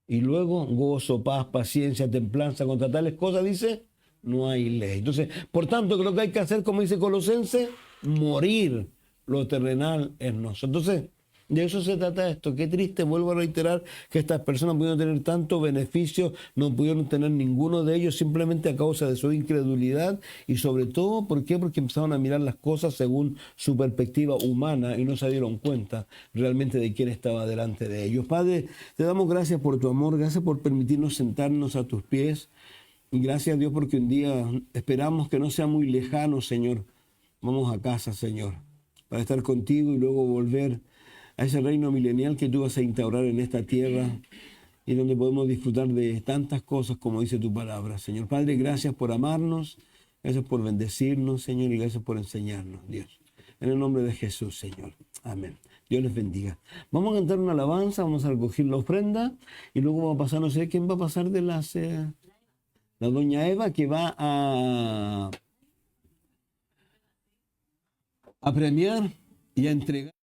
Y luego gozo, paz, paciencia, templanza. Contra tales cosas, dice, no hay ley. Entonces, por tanto, lo que hay que hacer, como dice Colosenses, morir lo terrenal en nosotros. Entonces, de eso se trata esto. Qué triste, vuelvo a reiterar, que estas personas pudieron tener tanto beneficio, no pudieron tener ninguno de ellos simplemente a causa de su incredulidad y sobre todo, ¿por qué? Porque empezaron a mirar las cosas según su perspectiva humana y no se dieron cuenta realmente de quién estaba delante de ellos. Padre, te damos gracias por tu amor, gracias por permitirnos sentarnos a tus pies y gracias a Dios porque un día esperamos que no sea muy lejano, Señor. Vamos a casa, Señor, para estar contigo y luego volver a ese reino milenial que tú vas a instaurar en esta tierra y donde podemos disfrutar de tantas cosas como dice tu palabra. Señor Padre, gracias por amarnos, gracias por bendecirnos, Señor, y gracias por enseñarnos, Dios. En el nombre de Jesús, Señor. Amén. Dios les bendiga. Vamos a cantar una alabanza, vamos a recoger la ofrenda y luego vamos a pasar, no sé quién va a pasar de la doña Eva que va a premiar y a entregar.